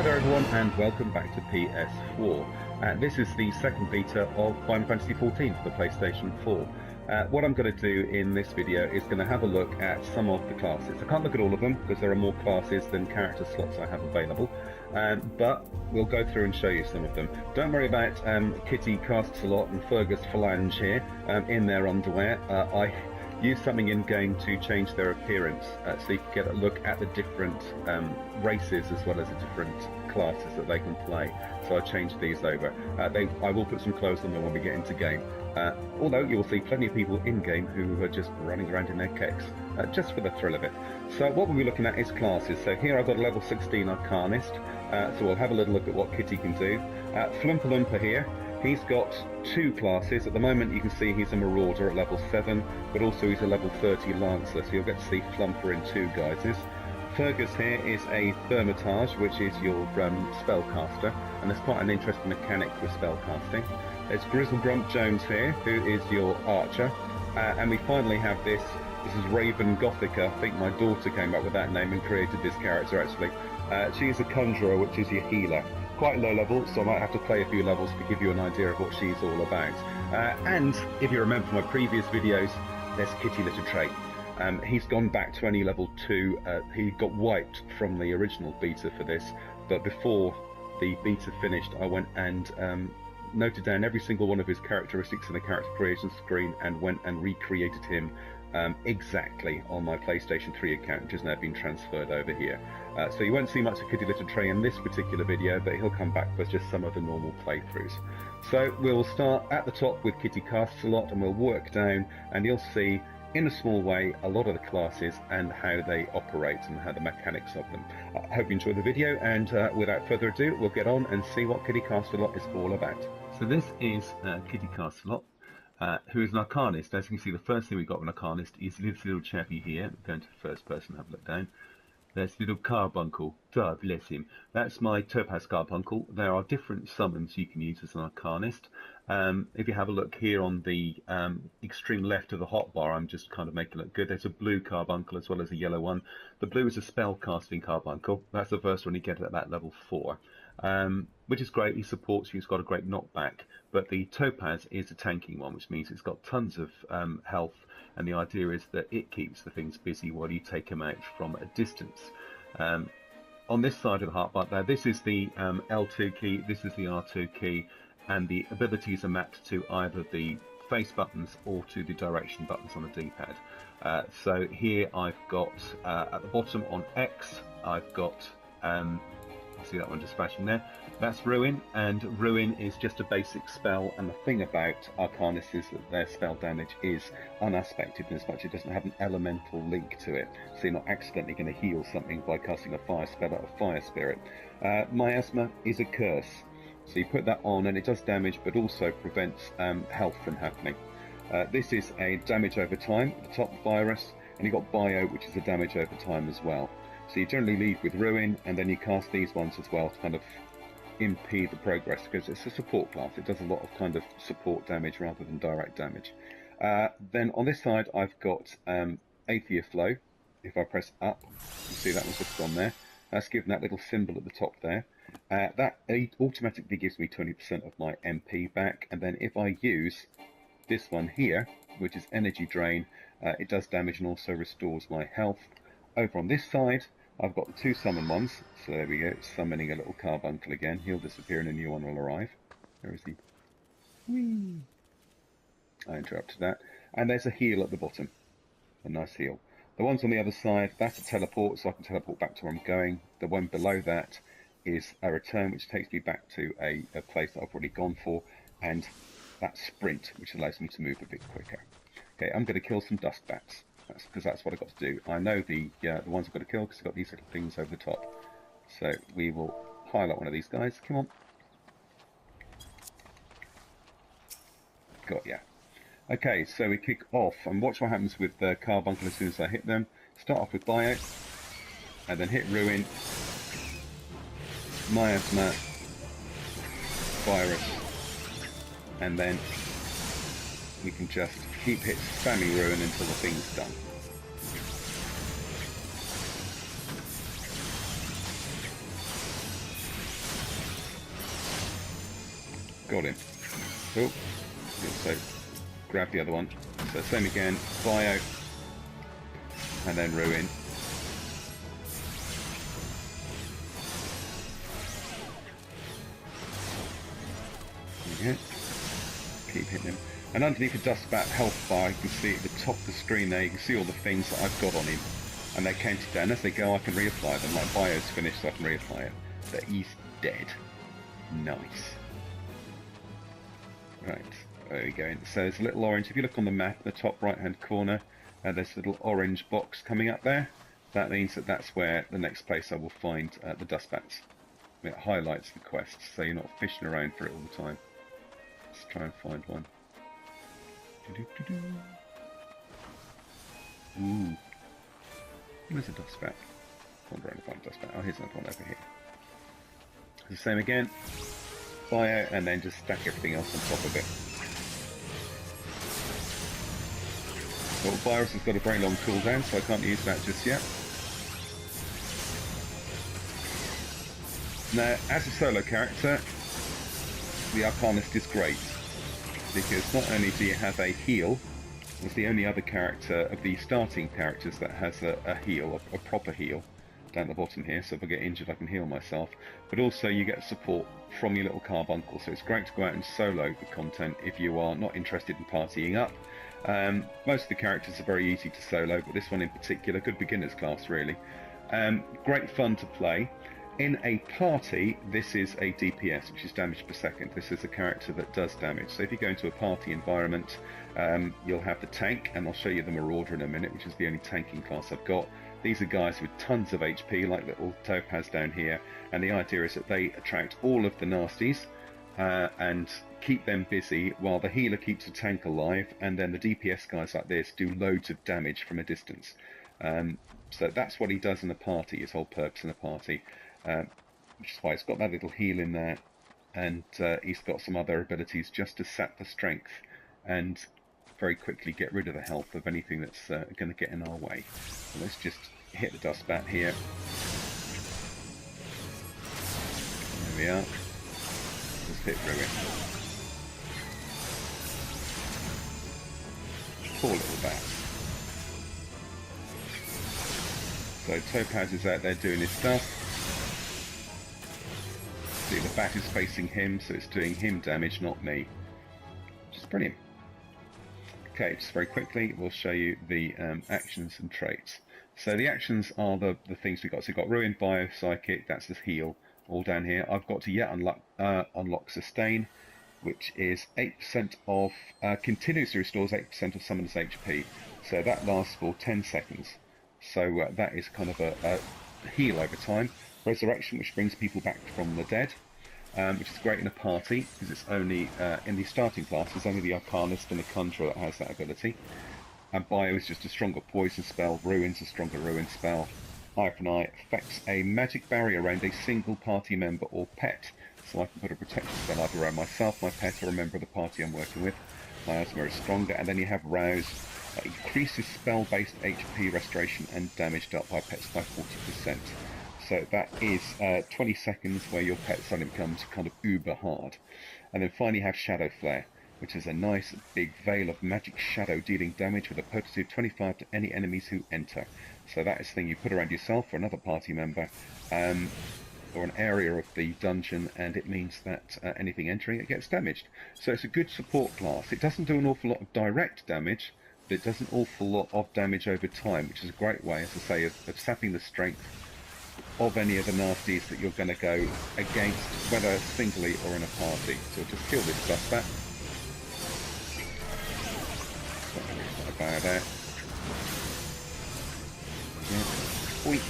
Hi there everyone and welcome back to PS4. This is the second beta of Final Fantasy 14 for the PlayStation 4. What I'm going to do in this video is going to have a look at some of the classes. I can't look at all of them because there are more classes than character slots I have available, but we'll go through and show you some of them. Don't worry about Kitty casts a lot and Fergus Phalange here in their underwear. I use something in game to change their appearance so you can get a look at the different races as well as the different classes that they can play. So I changed these over. I will put some clothes on them when we get into game. Although you will see plenty of people in game who are just running around in their kecks, just for the thrill of it. So what we'll be looking at is classes. So here I've got a level 16 Arcanist, so we'll have a little look at what Kitty can do. Flumpa Lumpa here. He's got two classes. At the moment you can see he's a Marauder at level 7, but also he's a level 30 Lancer, so you'll get to see Flumpa in two guises. Fergus here is a Thermitage, which is your spellcaster, and there's quite an interesting mechanic for spellcasting. There's Grizzlegrump Jones here, who is your Archer, and we finally have this is Raven Gothica. I think my daughter came up with that name and created this character actually. She's a Conjurer, which is your healer. Quite low level, so I might have to play a few levels to give you an idea of what she's all about. And if you remember from my previous videos, there's Kitty Little He's gone back to only level 2. He got wiped from the original beta for this, but before the beta finished, I went and noted down every single one of his characteristics in the character creation screen and went and recreated him exactly on my PlayStation 3 account, which has now been transferred over here. So you won't see much of Kitty Little in this particular video, but he'll come back for just some of the normal playthroughs. So we'll start at the top with Kitty casts a lot, and we'll work down, and you'll see in a small way a lot of the classes and how they operate and how the mechanics of them. I hope you enjoy the video, and without further ado, we'll get on and see what Kitty casts a lot is all about. So this is Kitty casts a lot. Who is an Arcanist. As you can see, the first thing we've got with an Arcanist is this little chappy here. We're going to first person, have a look down. There's little Carbuncle. God bless him. That's my Topaz Carbuncle. There are different summons you can use as an Arcanist. If you have a look here on the extreme left of the hotbar, I'm just kind of making it look good. There's a blue Carbuncle as well as a yellow one. The blue is a spell-casting Carbuncle. That's the first one you get at about level 4. Which is great. He supports you. He's got a great knockback. But the Topaz is a tanking one, which means it's got tons of health, and the idea is that it keeps the things busy while you take them out from a distance. On this side of the hotbar there, this is the L2 key, this is the R2 key, and the abilities are mapped to either the face buttons or to the direction buttons on the D-pad. So here I've got, at the bottom on X, I've got see that one just flashing there. That's Ruin, and Ruin is just a basic spell, and the thing about Arcanists is that their spell damage is unaspected in as much it doesn't have an elemental link to it, so you're not accidentally going to heal something by casting a fire spell out of Fire Spirit. Miasma is a curse, so you put that on and it does damage but also prevents health from happening. This is a damage over time at the top, Virus, and you've got Bio, which is a damage over time as well. So you generally lead with Ruin, and then you cast these ones as well to kind of impede the progress, because it's a support class. It does a lot of kind of support damage rather than direct damage. Then on this side I've got Aethia Flow. If I press up, you see that one's just gone there. That's given that little symbol at the top there. That automatically gives me 20% of my MP back, and then if I use this one here, which is Energy Drain, it does damage and also restores my health. Over on this side, I've got the two summon ones, so there we go, summoning a little Carbuncle again. He'll disappear and a new one will arrive. Where is he? Whee! I interrupted that. And there's a heal at the bottom, a nice heal. The ones on the other side, that's a teleport, so I can teleport back to where I'm going. The one below that is a return, which takes me back to a place that I've already gone for, and that's Sprint, which allows me to move a bit quicker. Okay, I'm going to kill some Dust Bats. Because that's what I've got to do. I know the ones I've got to kill because I've got these little things over the top. So we will highlight one of these guys. Come on. Got ya. Okay, so we kick off and watch what happens with the Carbuncle as soon as I hit them. Start off with Bio, and then hit Ruin, Miasma, Virus, and then we can just keep spamming Ruin until the thing's done. Got him. Oh, so grab the other one. So same again, bio, and then ruin. Yeah. Keep hitting him. And underneath the dust bat health bar, you can see at the top of the screen there, you can see all the things that I've got on him. And they're counted down. As they go, I can reapply them. Like bio's finished, so I can reapply it. But he's dead. Nice. Right, there we go. So there's a little orange. If you look on the map, the top right-hand corner, there's a little orange box coming up there. That means that that's where the next place I will find the dust bats. It highlights the quests, so you're not fishing around for it all the time. Let's try and find one. Ooh. Where's a dust bat? Wander around to find a dust bat. Oh, here's another one over here. The same again. Bio, and then just stack everything else on top of it. Well, virus has got a very long cooldown, so I can't use that just yet. Now, as a solo character, the Arcanist is great, because not only do you have a heal, it's the only other character of the starting characters that has a heal, a proper heal, down the bottom here, so if I get injured I can heal myself, but also you get support from your little carbuncle, so it's great to go out and solo the content if you are not interested in partying up. Most of the characters are very easy to solo, but this one in particular, good beginner's class really. Great fun to play. In a party, this is a DPS, which is damage per second. This is a character that does damage. So if you go into a party environment, you'll have the tank, and I'll show you the Marauder in a minute, which is the only tanking class I've got. These are guys with tons of HP, like little Topaz down here, and the idea is that they attract all of the nasties and keep them busy while the healer keeps the tank alive, and then the DPS guys like this do loads of damage from a distance. So that's what he does in a party, his whole purpose in a party. Which is why it's got that little heal in there, and he's got some other abilities just to sap the strength and very quickly get rid of the health of anything that's going to get in our way. So let's just hit the dust bat here. There we are. Just hit through it. Poor little bat. So Topaz is out there doing his stuff. See, the bat is facing him, so it's doing him damage, not me. Which is brilliant. Okay, just very quickly, we'll show you the actions and traits. So the actions are the things we've got. So we've got Ruin, Bio, Psychic, that's the heal, all down here. I've got to yet unlock Sustain, which is 8% of, continuously restores 8% of summoner's HP. So that lasts for 10 seconds. So that is kind of a heal over time. Resurrection, which brings people back from the dead, which is great in a party, because it's only, in the starting class, it's only the Arcanist and the Conjurer that has that ability. And Bio is just a stronger poison spell, Ruin's a stronger ruin spell. Eye for an Eye affects a magic barrier around a single party member or pet, so I can put a protection spell either around myself, my pet, or a member of the party I'm working with. My asthma is stronger, and then you have Rouse, increases spell-based HP restoration and damage dealt by pets by 40%. So that is 20 seconds where your pet suddenly becomes kind of uber hard. And then finally you have Shadow Flare, which is a nice big veil of magic shadow dealing damage with a potency of 25 to any enemies who enter. So that is the thing you put around yourself or another party member, or an area of the dungeon, and it means that anything entering it gets damaged. So it's a good support class. It doesn't do an awful lot of direct damage, but it does an awful lot of damage over time, which is a great way, as I say, of sapping the strength of any of the nasties that you're going to go against, whether singly or in a party. So just kill this dust bat. Not a bad there. Yeah. Boink.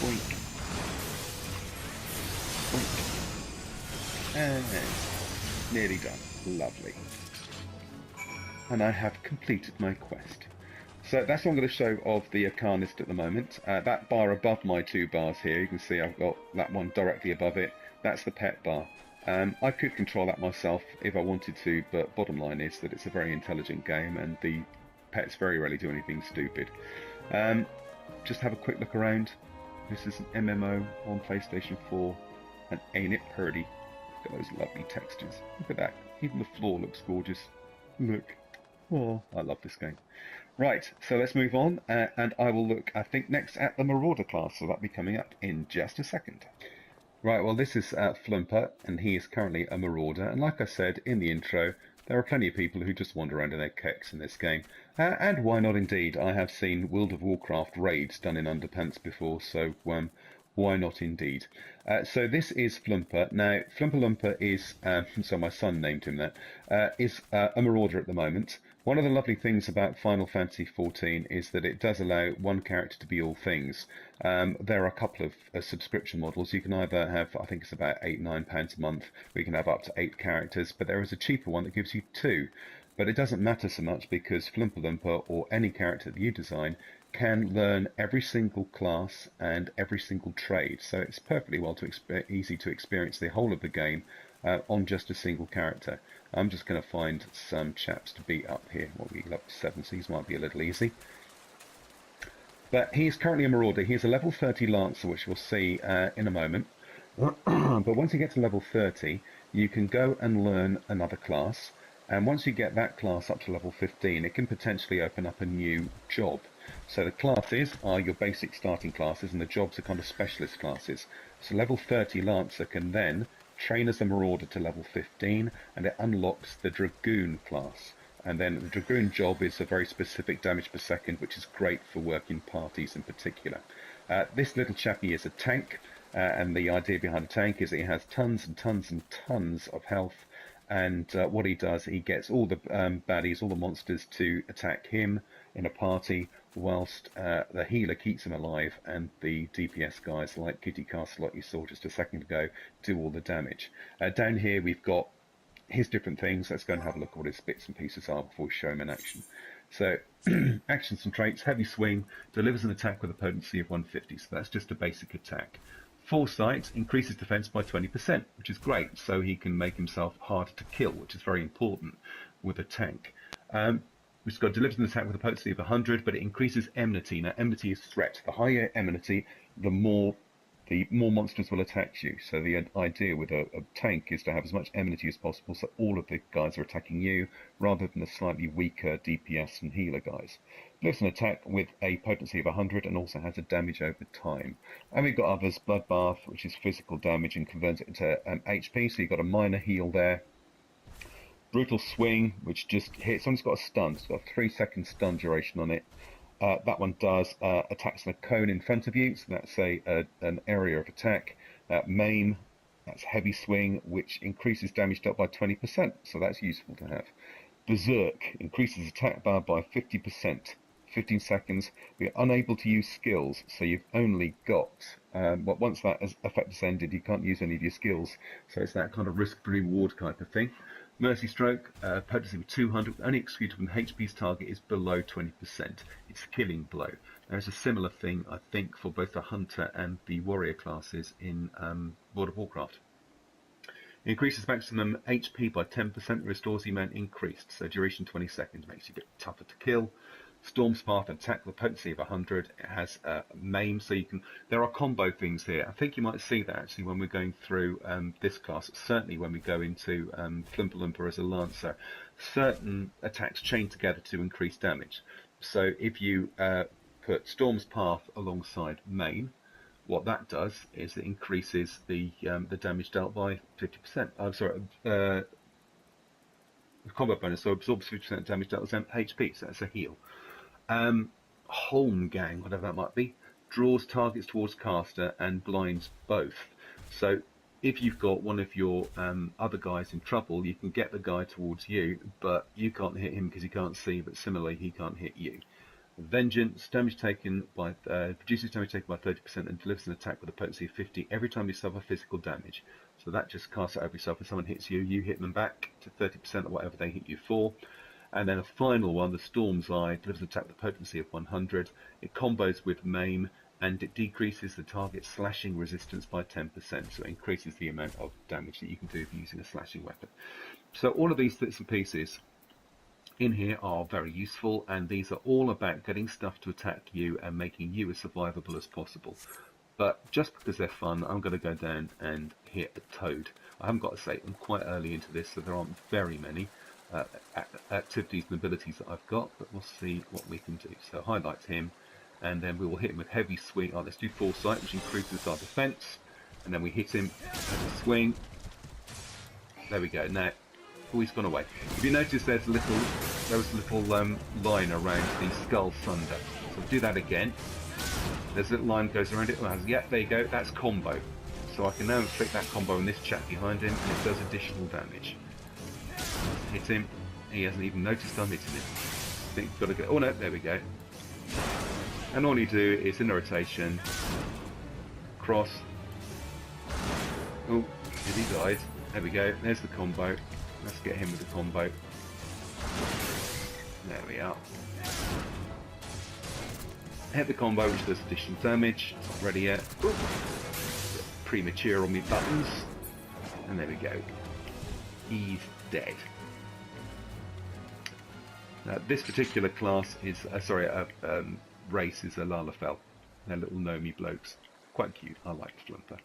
Boink. Boink. And nearly done. Lovely. And I have completed my quest. So that's what I'm going to show of the Arcanist at the moment. That bar above my two bars here, you can see I've got that one directly above it. That's the pet bar. I could control that myself if I wanted to, but bottom line is that it's a very intelligent game and the pets very rarely do anything stupid. Just have a quick look around. This is an MMO on PlayStation 4, and ain't it purty? Look at those lovely textures. Look at that. Even the floor looks gorgeous. Look. Oh, I love this game. Right, so let's move on, and I will look, I think, next at the Marauder class, so that'll be coming up in just a second. Right, well, this is Flumper, and he is currently a Marauder, and like I said in the intro, there are plenty of people who just wander around in their keks in this game, and why not indeed? I have seen World of Warcraft raids done in underpants before, so why not indeed? So this is Flumper. Now, Flumper Lumper is, so my son named him that, is a Marauder at the moment. One of the lovely things about Final Fantasy XIV is that it does allow one character to be all things. There are a couple of subscription models. You can either have, I think it's about £8-9 a month, or you can have up to 8 characters, but there is a cheaper one that gives you 2. But it doesn't matter so much because Flumper Lumper, or any character that you design, can learn every single class and every single trade. So it's perfectly easy to experience the whole of the game on just a single character. I'm just going to find some chaps to beat up here. What we level 7, so these might be a little easy. But he's currently a Marauder. He's a level 30 Lancer, which we'll see in a moment. But once you get to level 30, you can go and learn another class. And once you get that class up to level 15, it can potentially open up a new job. So the classes are your basic starting classes, and the jobs are kind of specialist classes. So level 30 Lancer can then train as a Marauder to level 15, and it unlocks the Dragoon class. And then the Dragoon job is a very specific damage per second, which is great for working parties in particular. This little chappie is a tank, and the idea behind a tank is that he has tons and tons and tons of health. And what he does, he gets all the baddies, all the monsters to attack him in a party, whilst the healer keeps him alive, and the DPS guys like Kitty Castle, like you saw just a second ago, do all the damage. Down here we've got his different things. Let's go and have a look at what his bits and pieces are before we show him in action. So, actions and traits: heavy swing, delivers an attack with a potency of 150, so that's just a basic attack. Foresight increases defense by 20%, which is great, so he can make himself harder to kill, which is very important with a tank. We've got delivers an attack with a potency of 100, but it increases enmity. Now, enmity is threat. The higher enmity, the more monsters will attack you. So the idea with a tank is to have as much enmity as possible, so all of the guys are attacking you, rather than the slightly weaker DPS and healer guys. Delivers an attack with a potency of 100 and also has a damage over time. And we've got others: Bloodbath, which is physical damage and converts it into HP, so you've got a minor heal there. Brutal Swing, which just hits, it's got a stun, it's got a 3-second stun duration on it. That one does attacks on a cone in front of you, so that's an area of attack. Maim, that's Heavy Swing, which increases damage dealt by 20%, so that's useful to have. Berserk increases attack bar by 50%, 15 seconds. You're unable to use skills, so you've only got, once that effect is ended, you can't use any of your skills, so it's that kind of risk-reward type of thing. Mercy Stroke, potency of 200, only executed when HP's target is below 20%. It's a killing blow. There's a similar thing, I think, for both the Hunter and the Warrior classes in World of Warcraft. It increases maximum HP by 10%, restores the amount increased, so duration 20 seconds, makes you a bit tougher to kill. Storm's Path, attack with a potency of 100. It has maim, so you can. There are combo things here. I think you might see that actually when we're going through this class. Certainly when we go into Flumper Lumper as a Lancer, certain attacks chain together to increase damage. So if you put Storm's Path alongside maim, what that does is it increases the damage dealt by 50%. I'm sorry. Combat bonus, so absorbs 50% damage dealt as HP, so that's a heal. Holmgang, whatever that might be, draws targets towards caster and blinds both. So if you've got one of your other guys in trouble, you can get the guy towards you, but you can't hit him because he can't see, but similarly he can't hit you. Vengeance, damage taken by reduces damage taken by 30% and delivers an attack with a potency of 50 every time you suffer physical damage. So that just casts it over yourself. If someone hits you, you hit them back to 30% of whatever they hit you for. And then a final one, the Storm's Eye, delivers an attack with a potency of 100. It combos with Maim, and it decreases the target's slashing resistance by 10%. So it increases the amount of damage that you can do using a slashing weapon. So all of these bits and pieces in here are very useful, and these are all about getting stuff to attack you and making you as survivable as possible. but just because they're fun, I'm going to go down and hit a toad. I haven't got to say, I'm quite early into this, so there aren't very many activities and abilities that I've got, but we'll see what we can do. So highlight him, and then we will hit him with heavy swing. Oh, let's do foresight, which increases our defense, and then we hit him with a swing. There we go. Now, oh, he's gone away. If you notice, there was a little line around the skull thunder. So do that again. There's a little line that goes around it. Well, yeah, there you go. That's combo. So I can now inflict that combo on this chap behind him, and it does additional damage. Hit him. He hasn't even noticed I'm hitting him. I think we've got to go. Oh no, there we go. And all you do is in a rotation, cross. Oh, he died. There we go. There's the combo. Let's get him with the combo. There we are. Hit the combo, which does additional damage. It's not ready yet. Ooh. Premature on me buttons. And there we go. He's dead. Now, this particular class is, race is a Lalafell. They're little gnomey blokes. Quite cute. I like Flumper.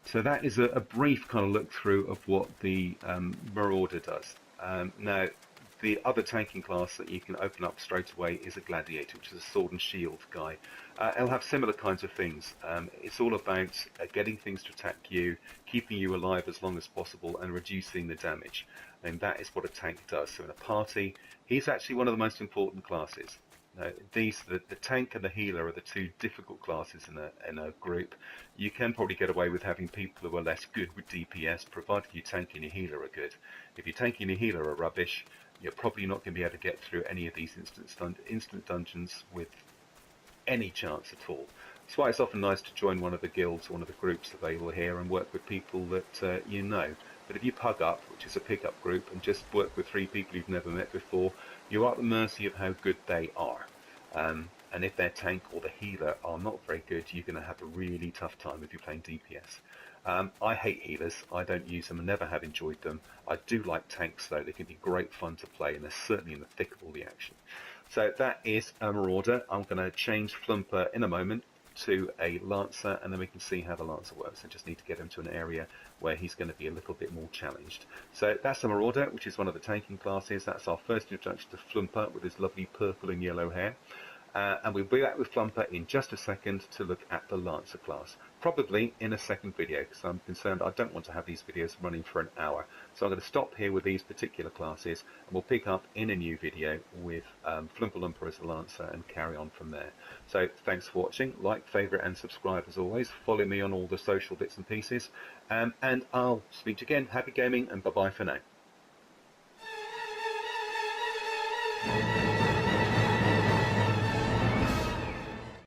So that is a brief kind of look through of what the Marauder does. Now, the other tanking class that you can open up straight away is a Gladiator, which is a sword and shield guy. It'll have similar kinds of things. It's all about getting things to attack you, keeping you alive as long as possible, and reducing the damage. And that is what a tank does. So in a party, he's actually one of the most important classes. The tank and the healer are the two difficult classes in a group. You can probably get away with having people who are less good with DPS, provided your tank and your healer are good. If your tank and your healer are rubbish, you're probably not going to be able to get through any of these instant dungeons with any chance at all. That's why it's often nice to join one of the guilds, one of the groups available here, and work with people that you know. But if you pug up, which is a pickup group, and just work with 3 people you've never met before, you're at the mercy of how good they are. And if their tank or the healer are not very good, you're going to have a really tough time if you're playing DPS. I hate healers. I don't use them and never have enjoyed them. I do like tanks though. They can be great fun to play, and they're certainly in the thick of all the action. So that is a Marauder. I'm going to change Flumper in a moment to a Lancer, and then we can see how the Lancer works. I just need to get him to an area where he's going to be a little bit more challenged. So that's a Marauder, which is one of the tanking classes. That's our first introduction to Flumper with his lovely purple and yellow hair. And we'll be back with Flumper in just a second to look at the Lancer class. Probably in a second video, because I'm concerned I don't want to have these videos running for an hour. So I'm going to stop here with these particular classes, and we'll pick up in a new video with Flumper as a Lancer and carry on from there. So thanks for watching. Like, favourite and subscribe as always. Follow me on all the social bits and pieces. And I'll speak to you again. Happy gaming, and bye-bye for now.